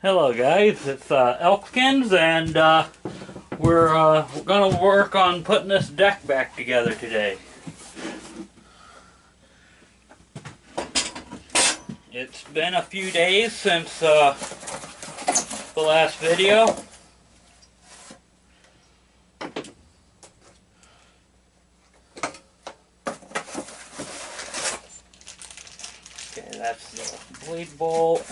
Hello guys, it's Elkins, and we're gonna work on putting this deck back together today. It's been a few days since the last video. Okay, that's the blade bolt.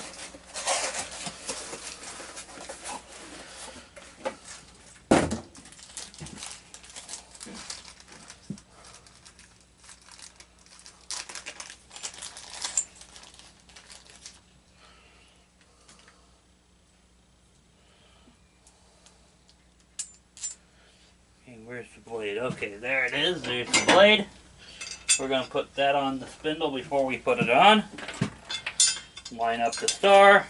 Where's the blade? Okay, there it is. There's the blade. We're going to put that on the spindle before we put it on. Line up the star.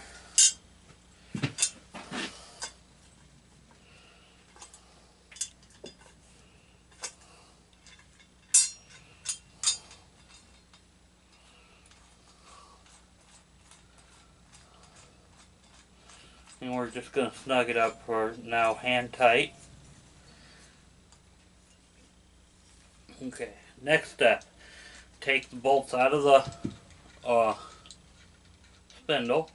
And we're just going to snug it up for now, hand tight. Okay, next step. Take the bolts out of the spindle.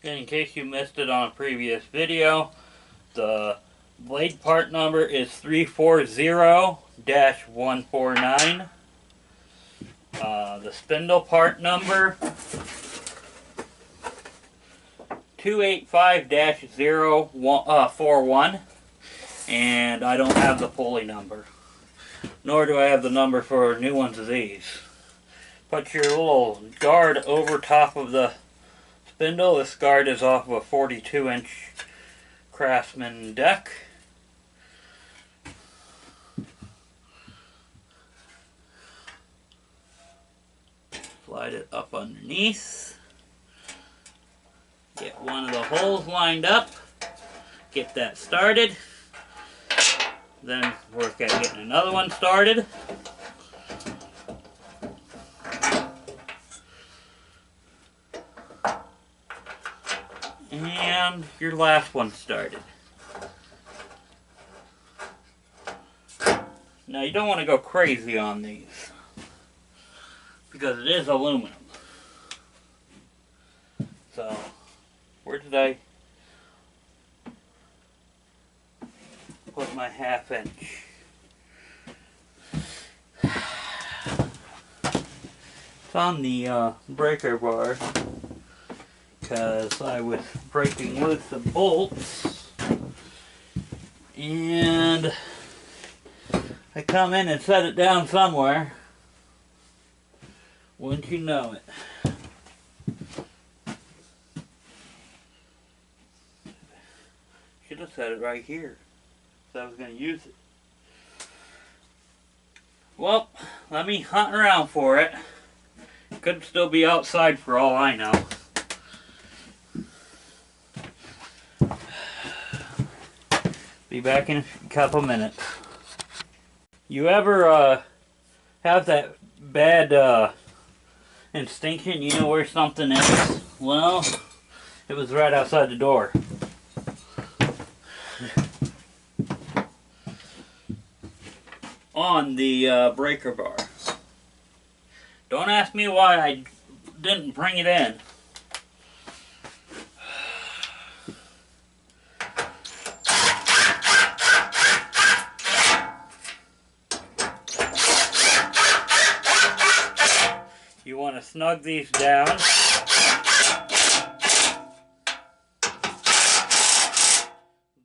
And in case you missed it on a previous video, the blade part number is 340-149. The spindle part number 285-041. And I don't have the pulley number, nor do I have the number for new ones of these. Put your little guard over top of the spindle. This guard is off of a 42-inch Craftsman deck. Slide it up underneath. Get one of the holes lined up. Get that started. Then work at getting another one started. And your last one started. Now you don't want to go crazy on these, because it is aluminum. So, where did I put my 1/2 inch? It's on the breaker bar, because I was breaking loose the bolts, and I come in and set it down somewhere. Wouldn't you know it? Should have set it right here, so I was going to use it. Well, let me hunt around for it. Could still be outside for all I know. Be back in a couple minutes. You ever have that bad instinction, you know where something is? Well, it was right outside the door. On the breaker bar. Don't ask me why I didn't bring it in. You want to snug these down.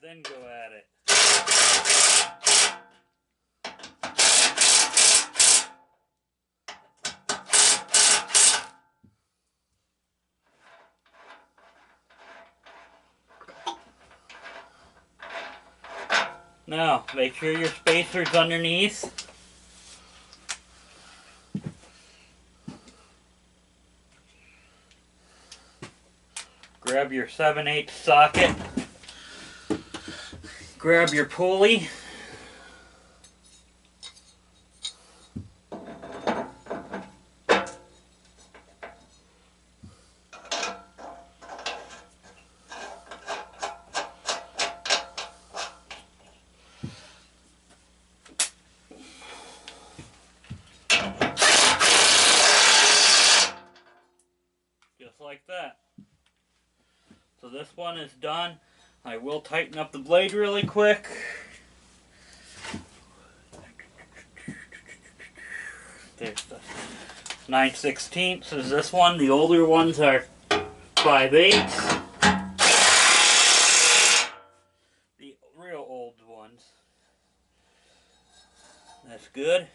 Then go at it. Now, make sure your spacer's underneath. Grab your 7/8 socket. Grab your pulley. Just like that. So this one is done. I will tighten up the blade really quick. There's the 9/16 is this one. The older ones are 5/8. The real old ones. That's good.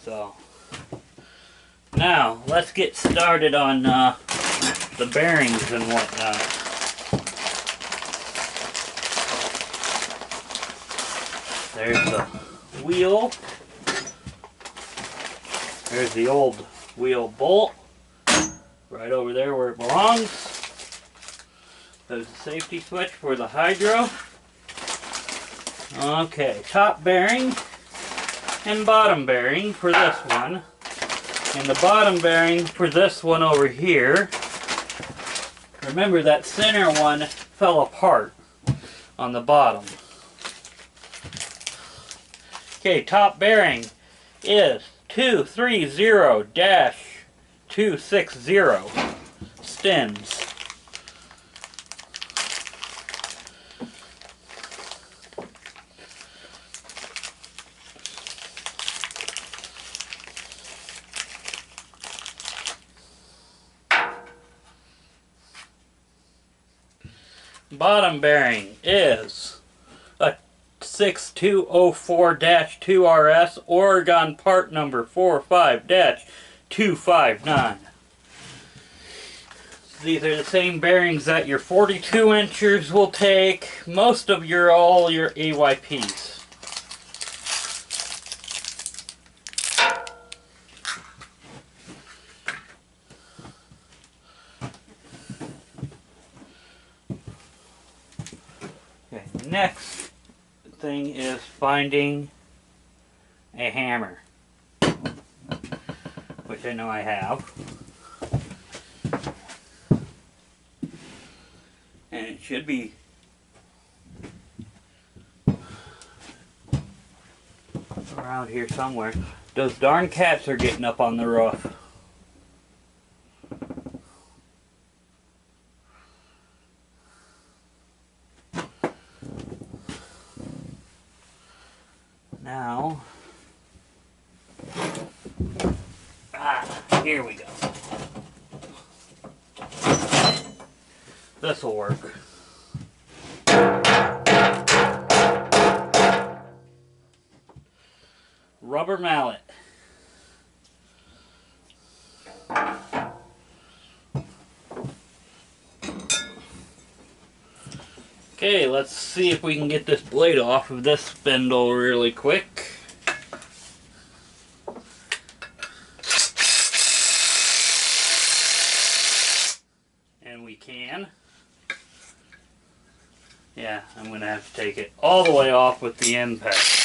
So now let's get started on the bearings and whatnot. There's the wheel. There's the old wheel bolt. Right over there where it belongs. There's the safety switch for the hydro. Okay, top bearing and bottom bearing for this one. And the bottom bearing for this one over here. Remember that center one fell apart on the bottom. Okay, top bearing is 230-260 Stins. Bottom bearing is a 6204-2RS Oregon part number 45-259. These are the same bearings that your 42 inchers will take, most of all your AYPs. Okay, next thing is finding a hammer, which I know I have. And it should be around here somewhere. Those darn cats are getting up on the roof. Now, here we go. This will work. Rubber mallet. Okay, let's see if we can get this blade off of this spindle really quick. And we can. Yeah, I'm going to have to take it all the way off with the impact.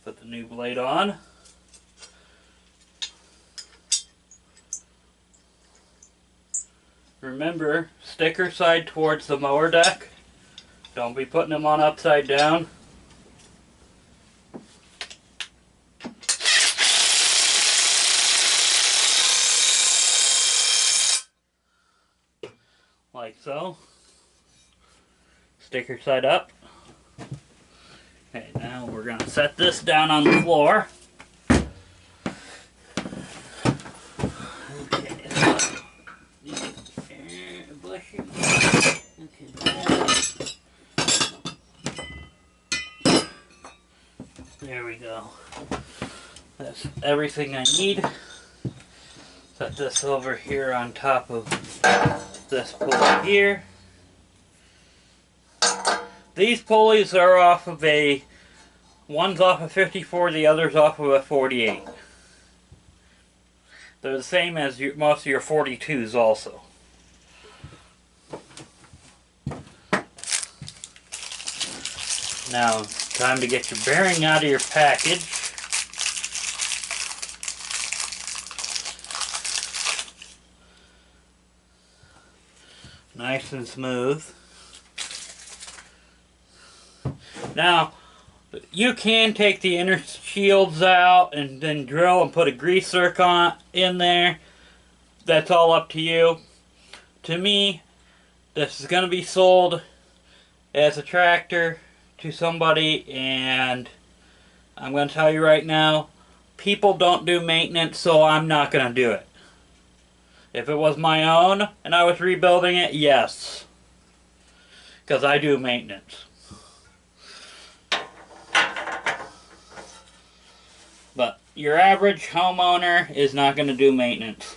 Put the new blade on. Remember, sticker side towards the mower deck. Don't be putting them on upside down. Like so. Sticker side up. Okay, now we're going to set this down on the floor. Okay. Bless you. Okay. There we go. That's everything I need. Set this over here on top of this pulley here. These pulleys are off of one's off of 54, the other's off of a 48. They're the same as most of your 42s also. Now, time to get your bearing out of your package. Nice and smooth. Now, you can take the inner shields out and then drill and put a grease zerk in there. That's all up to you. To me, this is going to be sold as a tractor to somebody, and I'm going to tell you right now, people don't do maintenance, so I'm not going to do it. If it was my own and I was rebuilding it, yes, because I do maintenance. But your average homeowner is not going to do maintenance.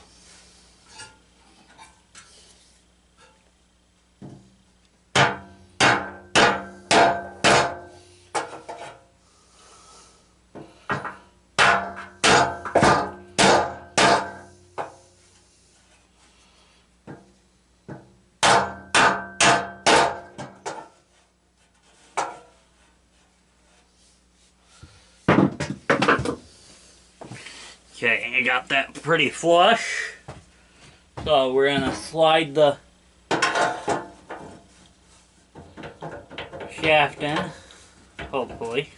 Okay, I got that pretty flush. So we're going to slide the shaft in, hopefully.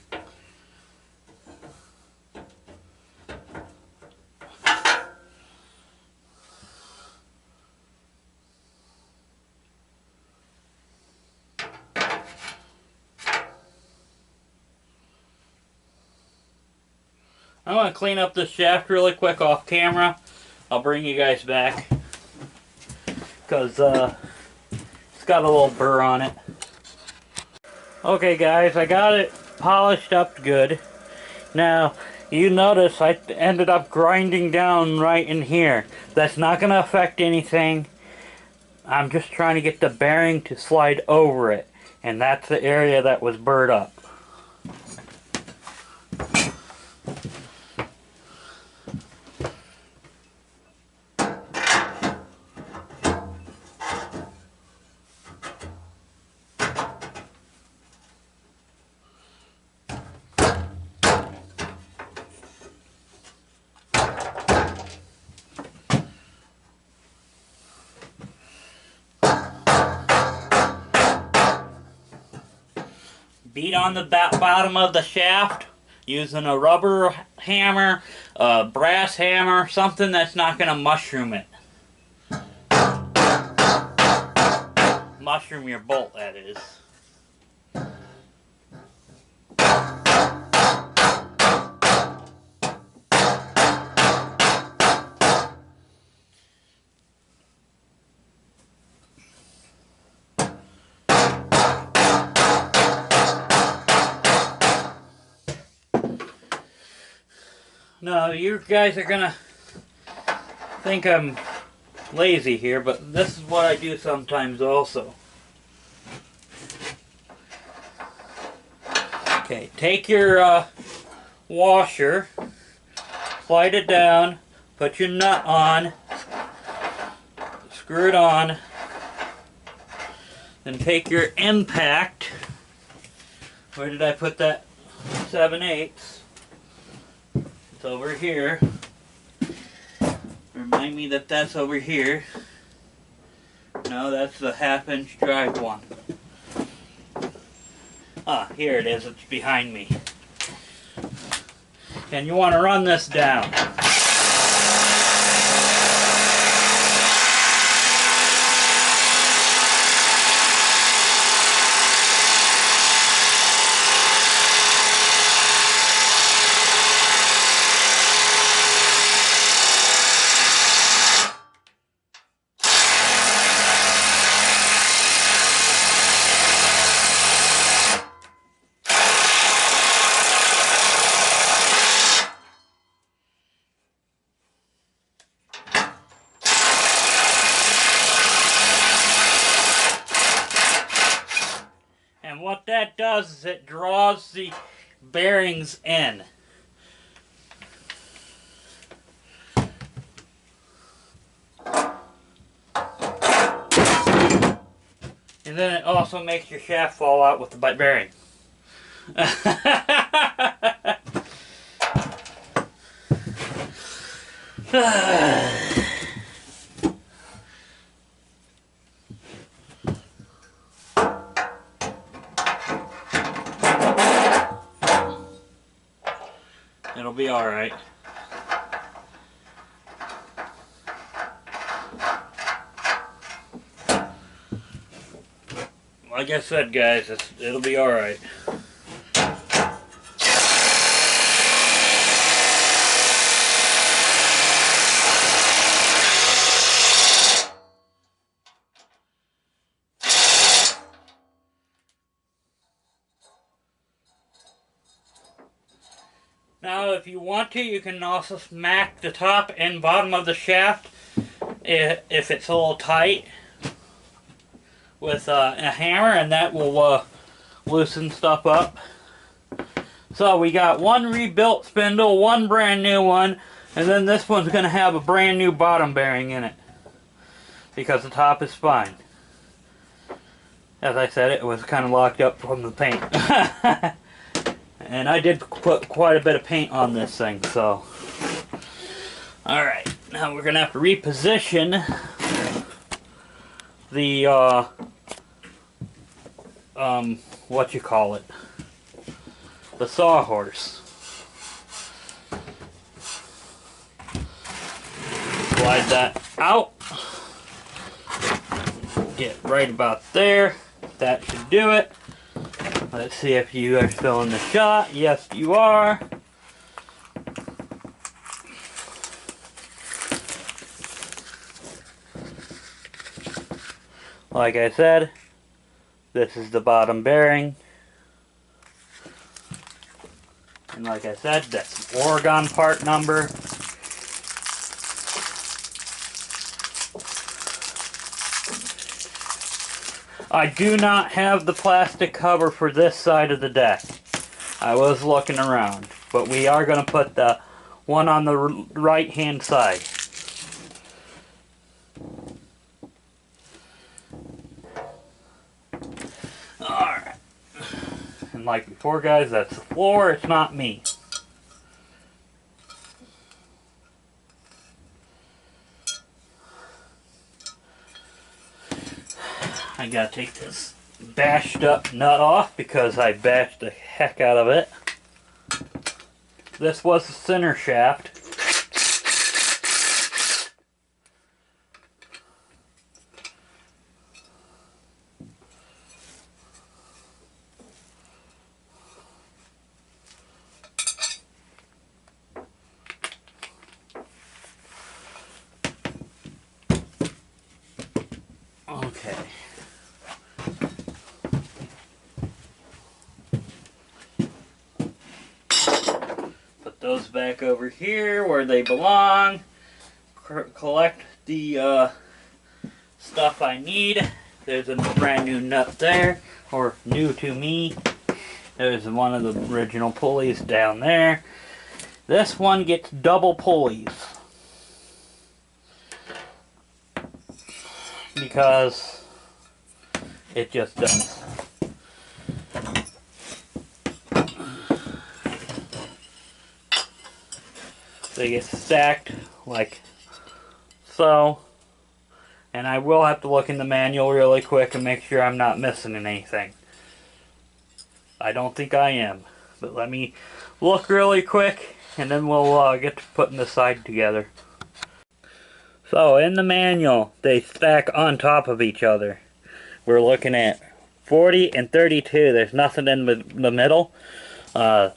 I'm going to clean up this shaft really quick off camera. I'll bring you guys back, because it's got a little burr on it. Okay guys, I got it polished up good. Now, you notice I ended up grinding down right in here. That's not going to affect anything. I'm just trying to get the bearing to slide over it, and that's the area that was burred up. Beat on the bottom of the shaft using a rubber hammer, a brass hammer, something that's not going to mushroom it. Mushroom your bolt, that is. Now, you guys are gonna think I'm lazy here, but this is what I do sometimes also. Okay, take your washer, slide it down, put your nut on, screw it on, then take your impact. Where did I put that 7/8? It's over here. Remind me that that's over here. No, that's the 1/2" drive one. Ah, here it is. It's behind me. And you want to run this down. what that does is it draws the bearings in. And then it also makes your shaft fall out with the bearing. It'll be alright. Like I said, guys, it'll be alright. Now, if you want to, you can also smack the top and bottom of the shaft if it's a little tight with a hammer, and that will loosen stuff up. So we got one rebuilt spindle, one brand new one, and then this one's going to have a brand new bottom bearing in it because the top is fine. As I said, it was kind of locked up from the paint. And I did put quite a bit of paint on this thing, so. Alright, now we're going to have to reposition the, what you call it, the sawhorse. Slide that out. Get right about there. That should do it. Let's see if you are still in the shot. Yes, you are. Like I said, this is the bottom bearing. And like I said, that's the Oregon part number. I do not have the plastic cover for this side of the deck. I was looking around, but we are going to put the one on the right hand side. Alright. And like before, guys, that's the floor, it's not me. I gotta take this bashed up nut off because I bashed the heck out of it. This was the center shaft. Okay. Those back over here where they belong. Collect the stuff I need. There's a brand new nut there, or new to me. There's one of the original pulleys down there. This one gets double pulleys because it just does. They get stacked like so, and I will have to look in the manual really quick and make sure I'm not missing anything. I don't think I am, but let me look really quick and then we'll get to putting the side together. So in the manual they stack on top of each other. We're looking at 40 and 32. There's nothing in the middle.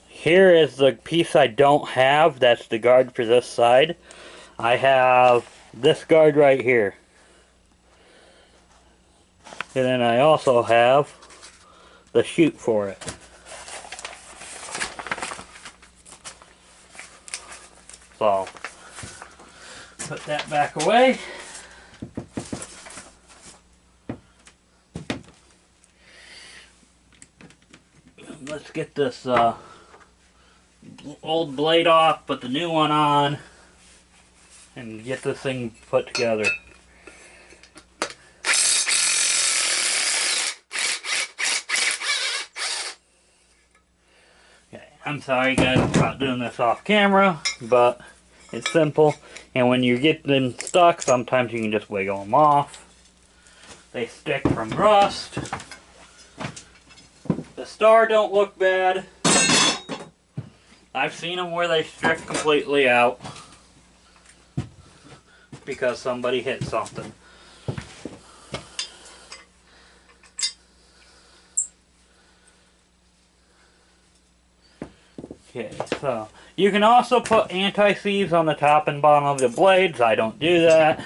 Here is the piece I don't have. That's the guard for this side. I have this guard right here. And then I also have the chute for it. So, put that back away. let's get this old blade off, put the new one on, and get this thing put together. Okay, I'm sorry guys about doing this off camera, but it's simple. And when you get them stuck, sometimes you can just wiggle them off. They stick from rust. The star don't look bad. I've seen them where they strip completely out because somebody hit something. Okay, so you can also put anti-seize on the top and bottom of the blades. I don't do that.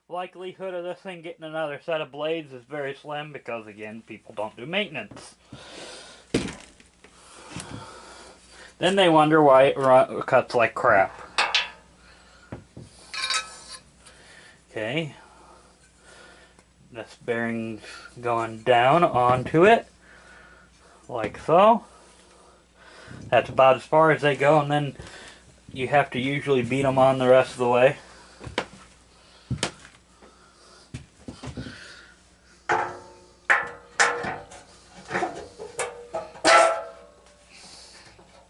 Likelihood of this thing getting another set of blades is very slim because, again, people don't do maintenance. Then they wonder why it cuts like crap. Okay. This bearing's going down onto it, like so. That's about as far as they go, and then you have to usually beat them on the rest of the way.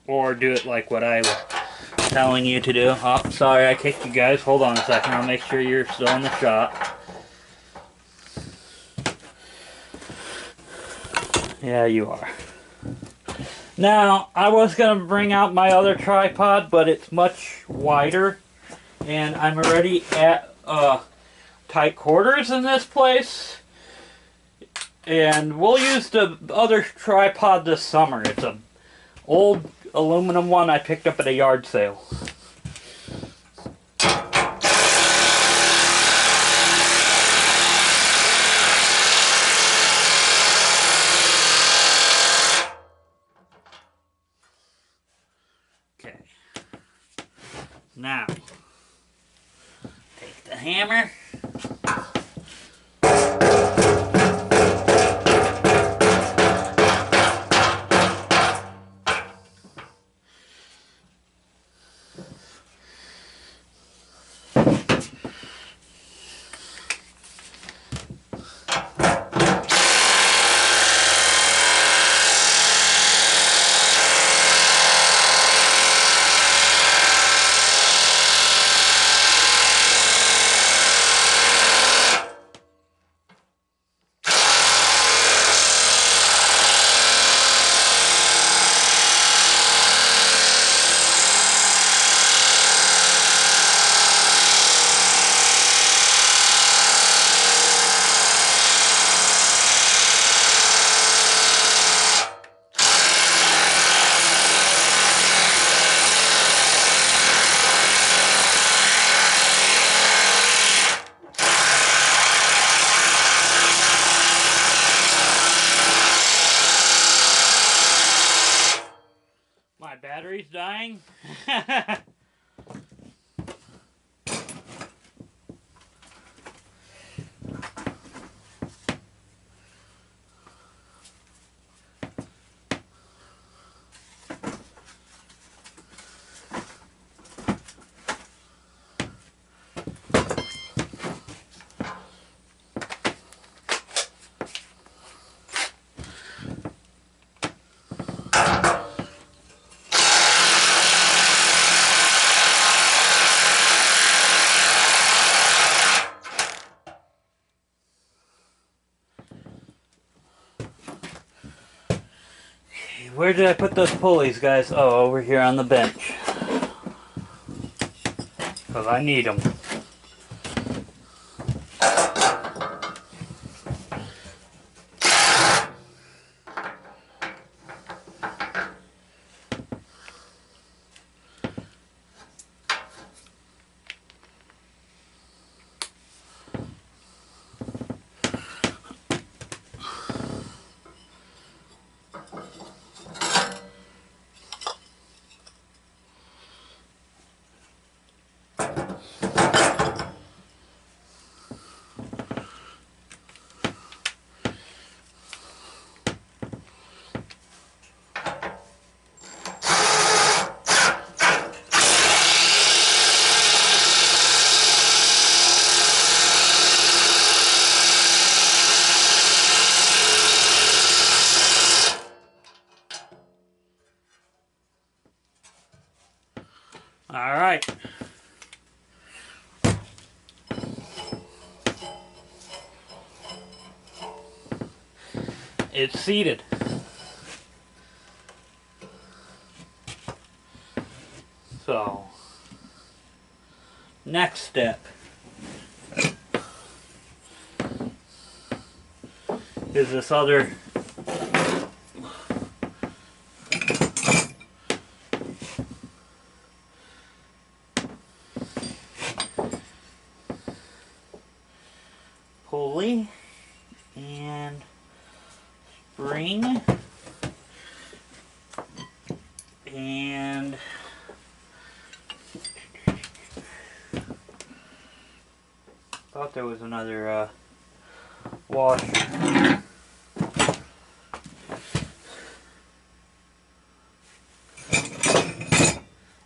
Or do it like what I was telling you to do. Oh, sorry, I kicked you guys. Hold on a second. I'll make sure you're still in the shot. Yeah, you are. Now, I was going to bring out my other tripod, but it's much wider. And I'm already at tight quarters in this place. And we'll use the other tripod this summer. It's an old aluminum one I picked up at a yard sale. Okay. Now, take the hammer. My battery's dying. Where did I put those pulleys, guys? Oh, over here on the bench. Because I need them. Alright. It's seated. So, next step is this other pulley and spring and thought there was another washer.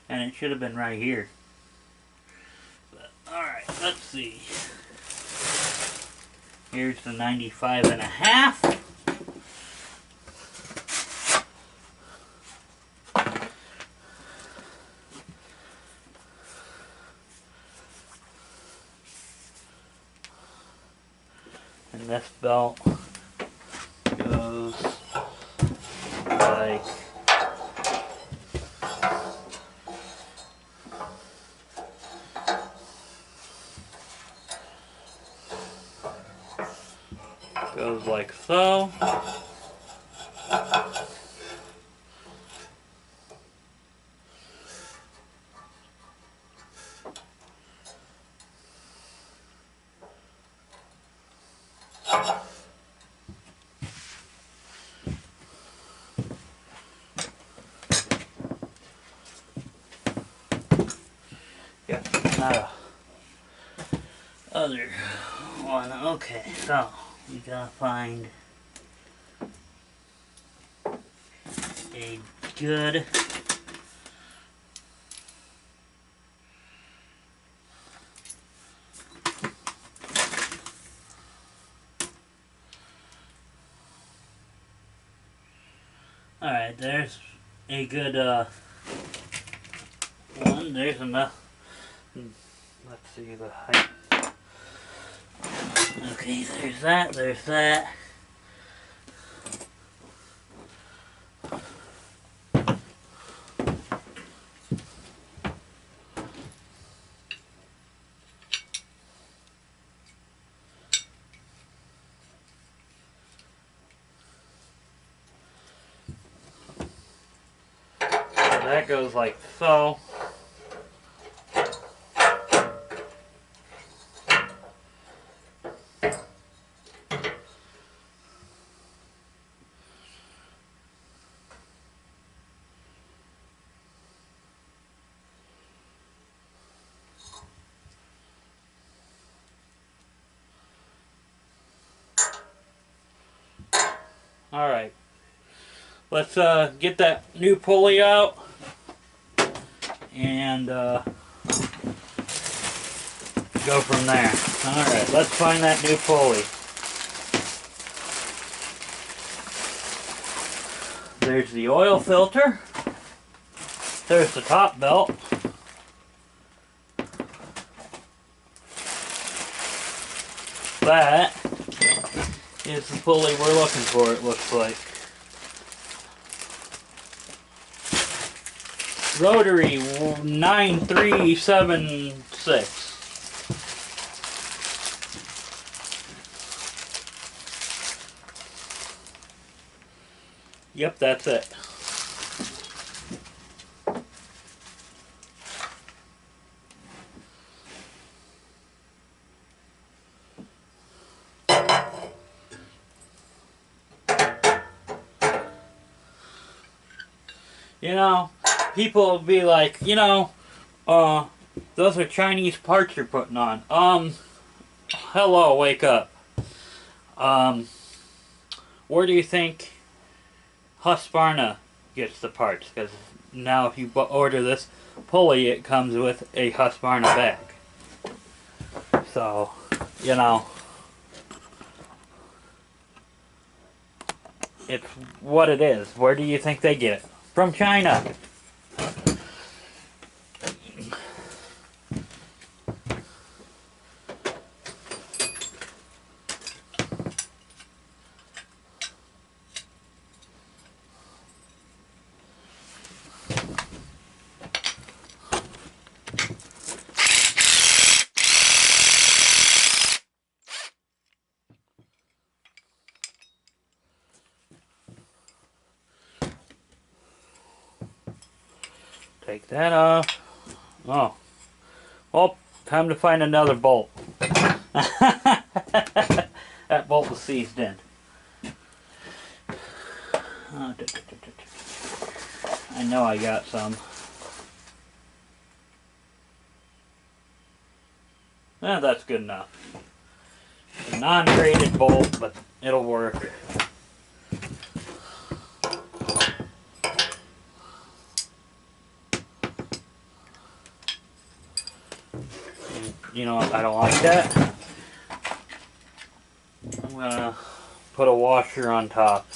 And it should have been right here. Alright, let's see. Here's the 95.5. And this belt goes like so. Yep, not a other one. Okay, so we gotta find a good alright, there's a good one. There's enough. Let's see the height. Okay, there's that, there's that. So that goes like so. Alright, let's get that new pulley out and go from there. Alright, let's find that new pulley. There's the oil filter. There's the top belt. That is the pulley we're looking for, it looks like. Rotary 9376. Yep, that's it. You know, people will be like, you know, those are Chinese parts you're putting on. Hello, wake up. Where do you think Husqvarna gets the parts? Because now if you order this pulley, it comes with a Husqvarna bag. So, you know, it's what it is. Where do you think they get it? From China. take that off. Oh. Well, time to find another bolt. That bolt was seized in. I know I got some. That's good enough. A non-braided bolt, but it'll work. And you know what? I don't like that. I'm gonna put a washer on top.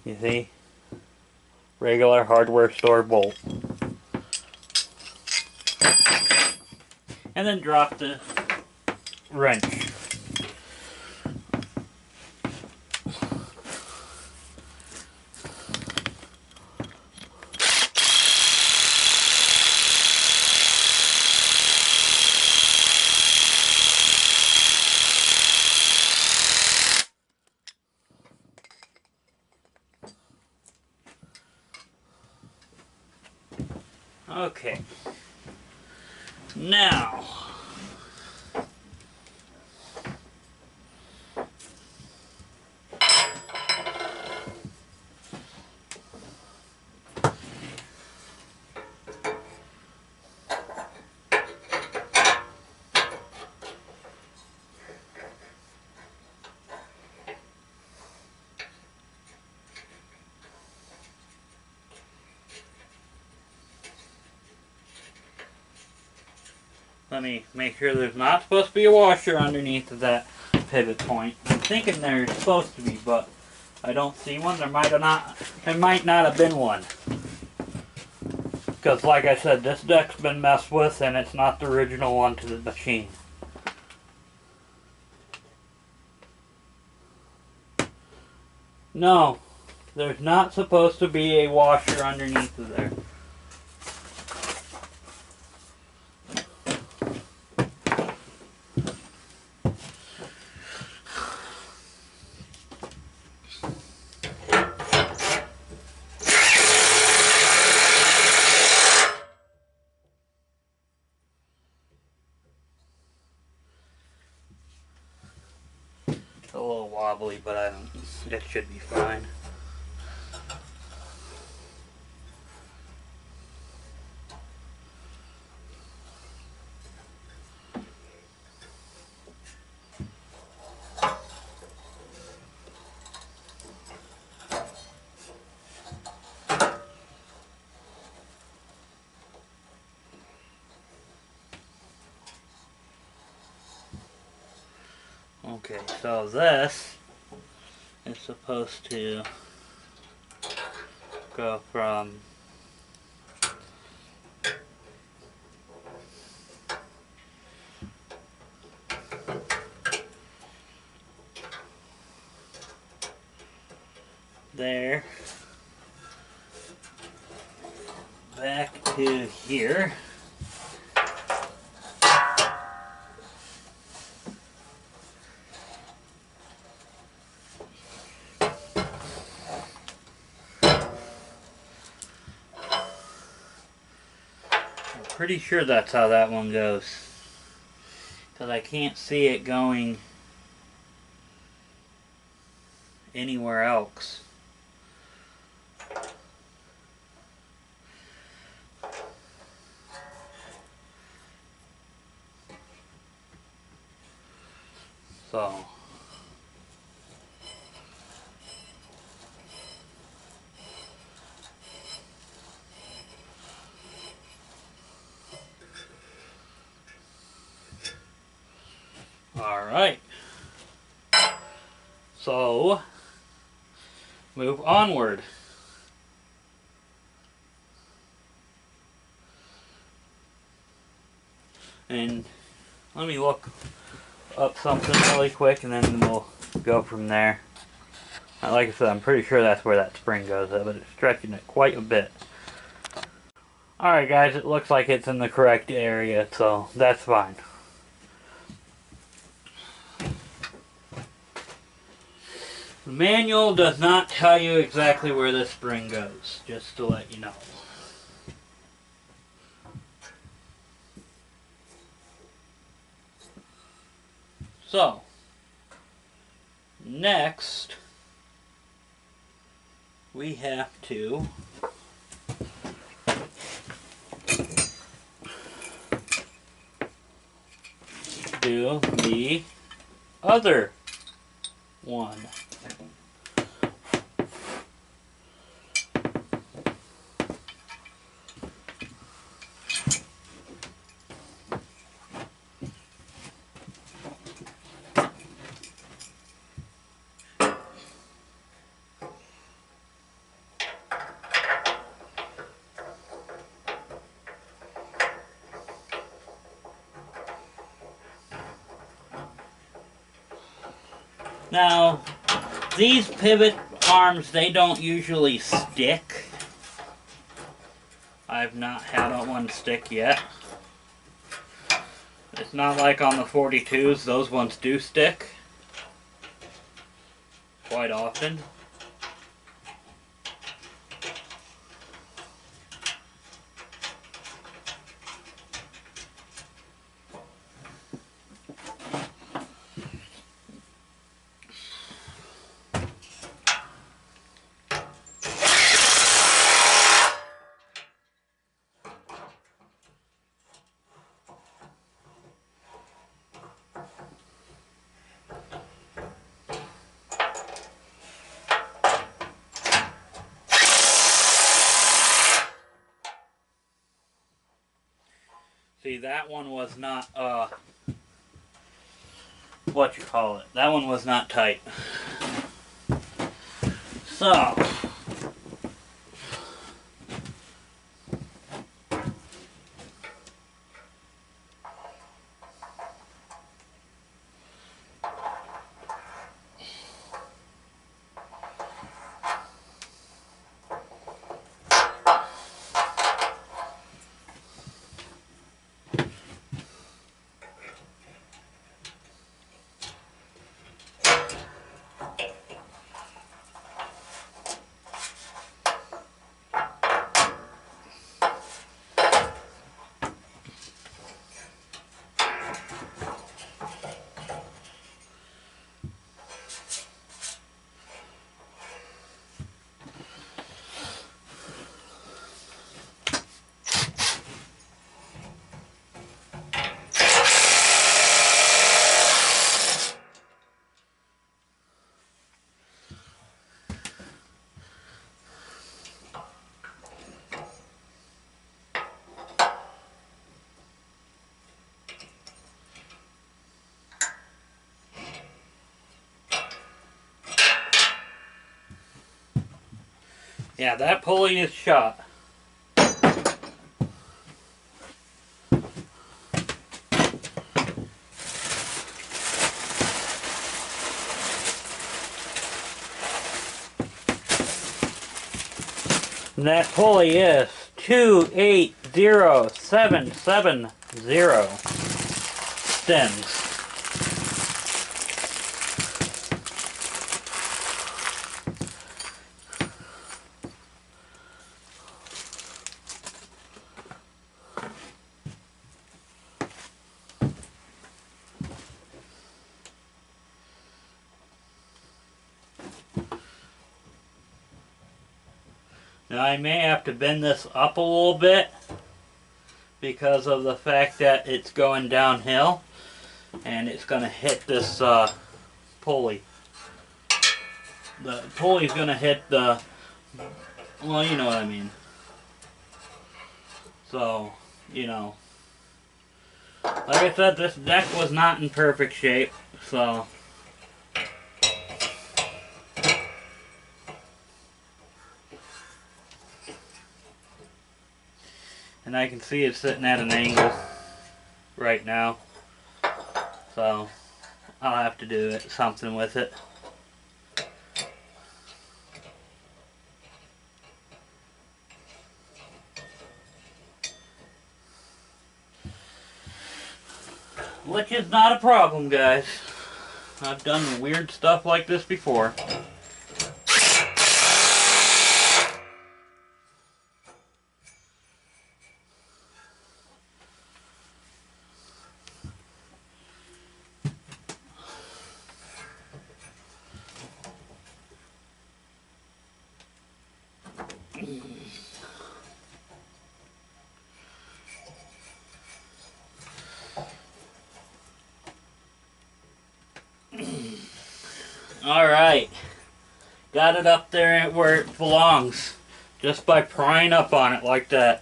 You see? Regular hardware store bolt. And then drop the wrench. Okay. Now, let me make sure there's not supposed to be a washer underneath of that pivot point. I'm thinking there's supposed to be, but I don't see one. There might not have been one. Because like I said, this deck's been messed with and it's not the original one to the machine. No, there's not supposed to be a washer underneath of there. It's a little wobbly, but it should be fine. Okay, so this is supposed to go from there back to here. Pretty sure that's how that one goes, because I can't see it going anywhere else. So alright, so move onward. And let me look up something really quick and then we'll go from there. Like I said, I'm pretty sure that's where that spring goes, but it's stretching it quite a bit. Alright guys, it looks like it's in the correct area, so that's fine. The manual does not tell you exactly where this spring goes, just to let you know. So, next, we have to do the other one. Now, these pivot arms, they don't usually stick. I've not had one stick yet. It's not like on the 42s, those ones do stick quite often. See, that one was not, what you call it. That one was not tight. So, yeah, that pulley is shot. And that pulley is 280770 stems. Now I may have to bend this up a little bit because of the fact that it's going downhill and it's going to hit this pulley. The pulley's going to hit the, well, you know what I mean. So, you know, like I said, this deck was not in perfect shape, so and I can see it's sitting at an angle right now, so I'll have to do something with it. Which is not a problem, guys. I've done weird stuff like this before. Alright. Got it up there where it belongs. Just by prying up on it like that.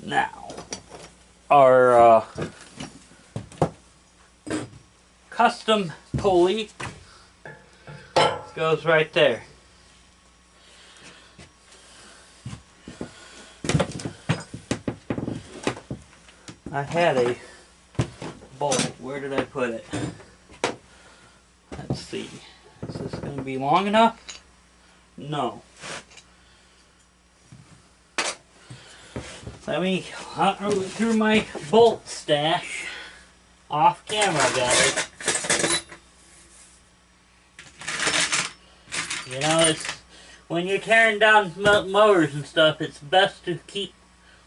Now, our custom pulley goes right there. I had a bolt. Where did I put it? Let's see. Is this going to be long enough? No. Let me hunt through my bolt stash. Off camera, guys. You know, it's when you're tearing down mowers and stuff, it's best to keep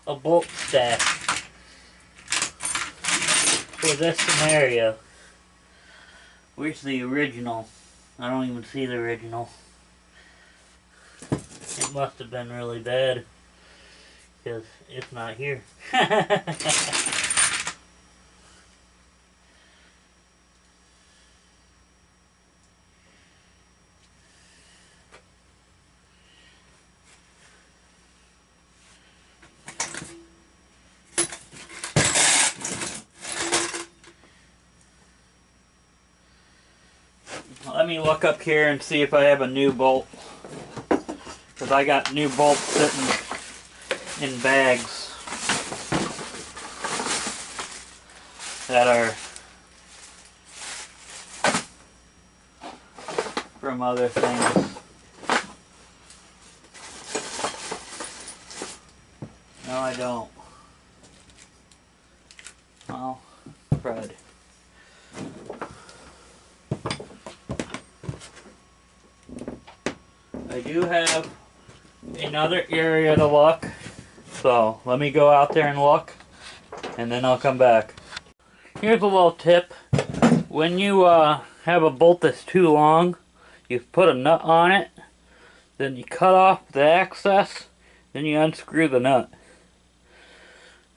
a bolt stash for this scenario. Where's the original? I don't even see the original. It must have been really bad, because it's not here. Let me look up here and see if I have a new bolt. Because I got new bolts sitting in bags that are from other things. No, I don't. Well, crud. I do have another area to look, so let me go out there and look, and then I'll come back. Here's a little tip. When you have a bolt that's too long, you put a nut on it, then you cut off the excess, then you unscrew the nut,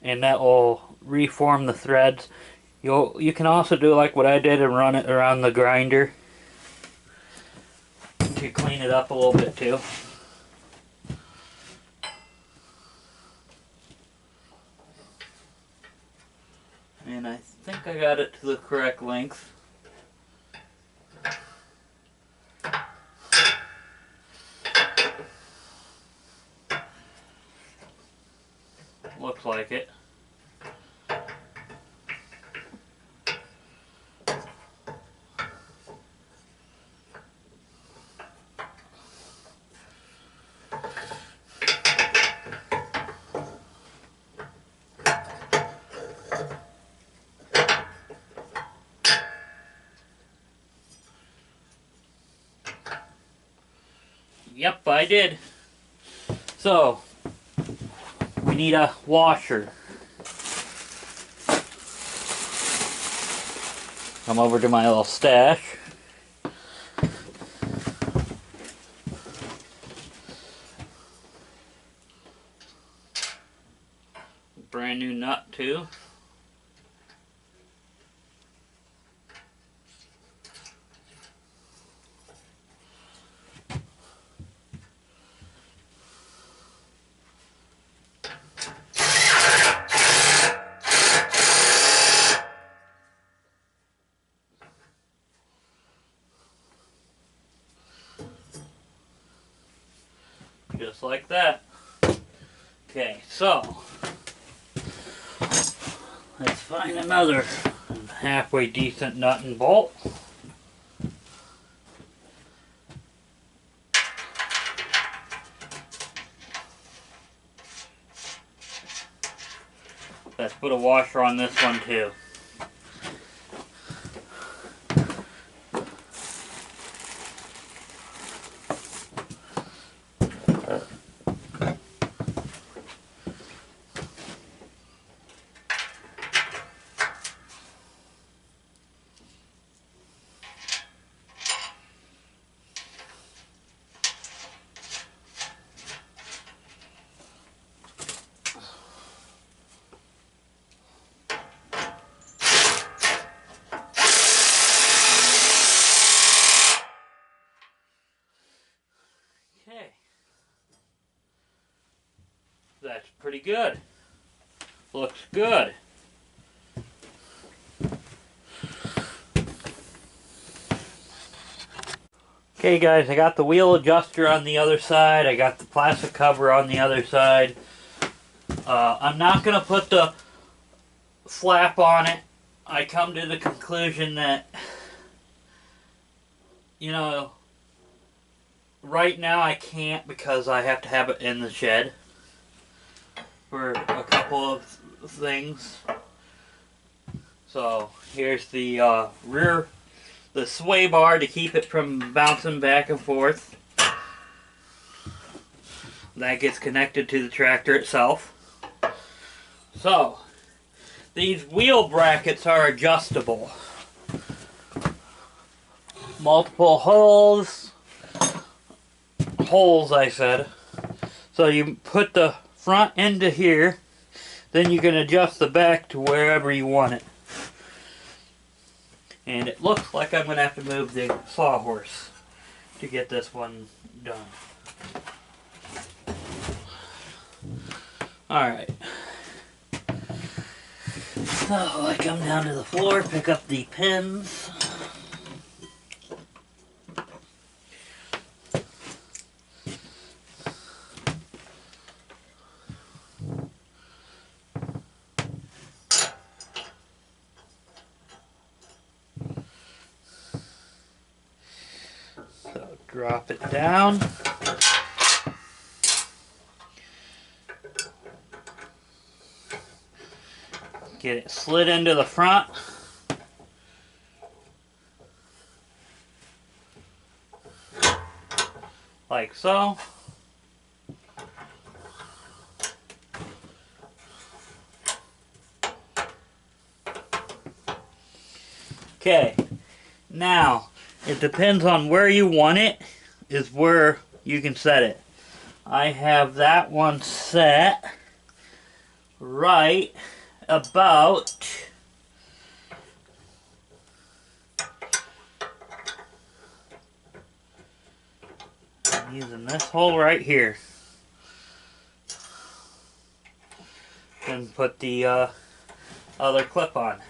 and that will reform the threads. You can also do like what I did and run it around the grinder to clean it up a little bit too. And I think I got it to the correct length. Looks like it. Yep, I did. So, we need a washer. Come over to my little stash. Brand new nut too. Just like that. Okay, so let's find another halfway decent nut and bolt. Let's put a washer on this one too. pretty good. Looks good. Okay guys, I got the wheel adjuster on the other side. I got the plastic cover on the other side. I'm not going to put the flap on it. I come to the conclusion that, you know, right now I can't because I have to have it in the shed for a couple of things. So here's the the sway bar to keep it from bouncing back and forth. That gets connected to the tractor itself. So these wheel brackets are adjustable. Multiple holes I said. So you put the front into here, then you can adjust the back to wherever you want it. And it looks like I'm going to have to move the sawhorse to get this one done. Alright. So I come down to the floor, pick up the pins. So drop it down. Get it slid into the front. Like so. Okay, now it depends on where you want it, is where you can set it. I have that one set right about I'm using this hole right here and put the other clip on.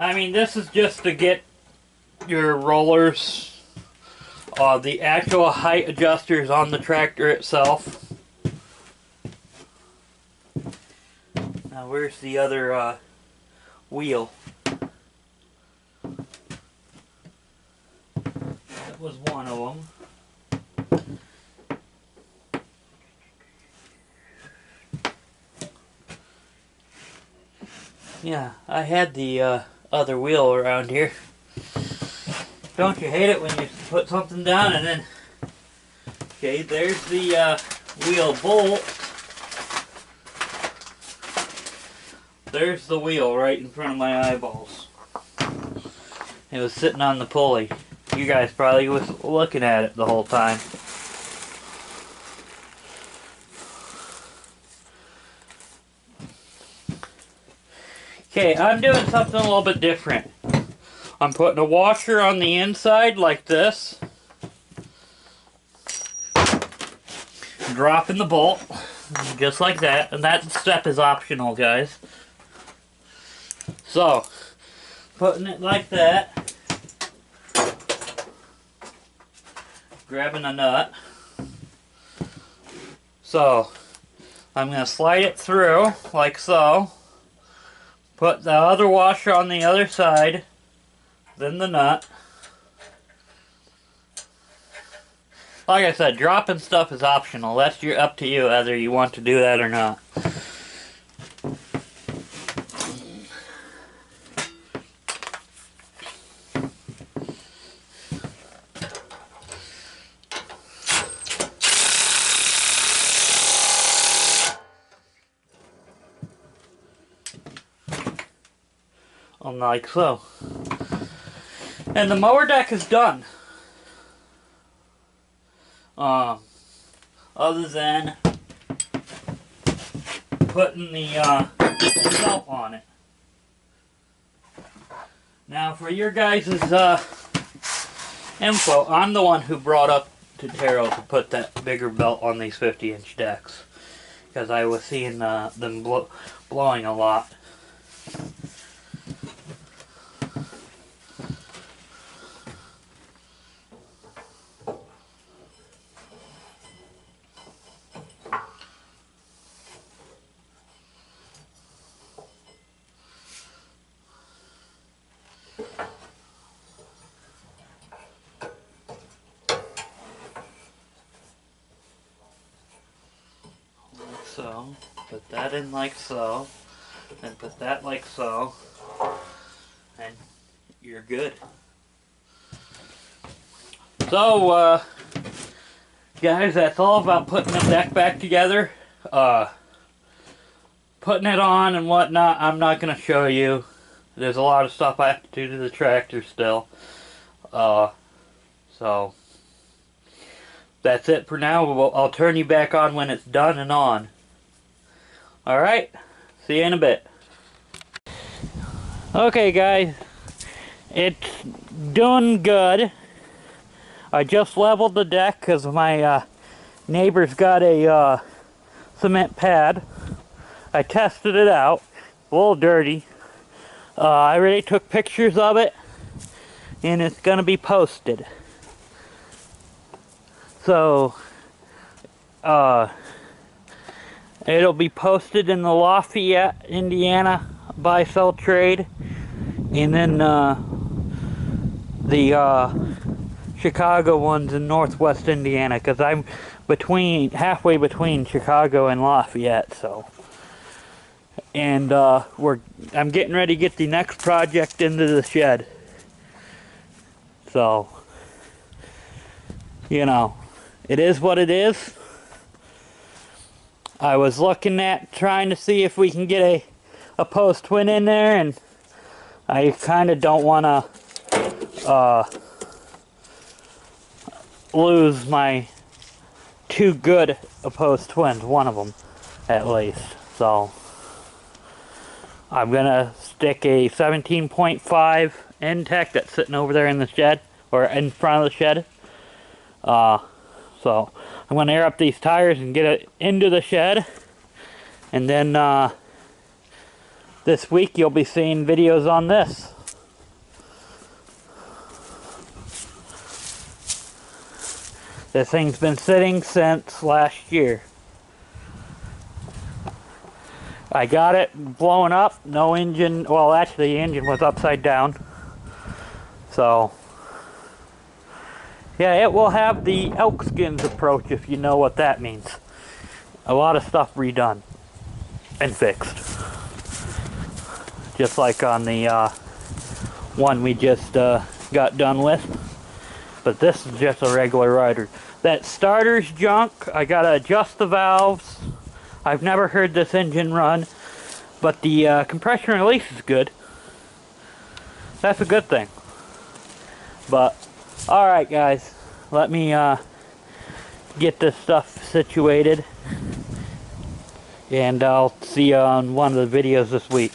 I mean, this is just to get your rollers, the actual height adjusters on the tractor itself. Now where's the other wheel? That was one of them. Yeah, I had the other wheel around here. Don't you hate it when you put something down and then... Okay, there's the wheel bolt. There's the wheel right in front of my eyeballs. It was sitting on the pulley. You guys probably was looking at it the whole time. Okay, I'm doing something a little bit different. I'm putting a washer on the inside like this. Dropping the bolt, just like that. And that step is optional, guys. So, putting it like that. Grabbing a nut. So, I'm going to slide it through like so. Put the other washer on the other side. Then the nut. Like I said, dropping stuff is optional. That's up to you whether you want to do that or not. Like so. And the mower deck is done. Other than putting the shelf on it. Now for your guys' info, I'm the one who brought up to put that bigger belt on these 50-inch decks, because I was seeing them blowing a lot. So, put that in like so, and put that like so, and you're good. So, guys, that's all about putting the deck back together. Putting it on and whatnot, I'm not going to show you. There's a lot of stuff I have to do to the tractor still. So, that's it for now. I'll turn you back on when it's done and on. Alright, see you in a bit. Okay guys, it's doing good. I just leveled the deck because my neighbor's got a cement pad. I tested it out, a little dirty. I already took pictures of it and it's going to be posted. So, it'll be posted in the Lafayette, Indiana buy-sell trade, and then the Chicago ones in Northwest Indiana, because I'm halfway between Chicago and Lafayette. So, and I'm getting ready to get the next project into the shed. So, you know, it is what it is. I was looking at trying to see if we can get a post twin in there, and I kind of don't want to lose my two good post twins, one of them at least. So I'm gonna stick a 17.5 N-Tech that's sitting over there in the shed, or in front of the shed. So I'm going to air up these tires and get it into the shed. And then this week you'll be seeing videos on this. This thing's been sitting since last year. I got it blowing up, no engine. Well, actually the engine was upside down. So yeah, it will have the elk skins approach, if you know what that means. A lot of stuff redone and fixed. Just like on the one we just got done with. But this is just a regular rider. That starter's junk. I gotta adjust the valves. I've never heard this engine run, but the compression release is good. That's a good thing. But alright guys, let me get this stuff situated, and I'll see you on one of the videos this week.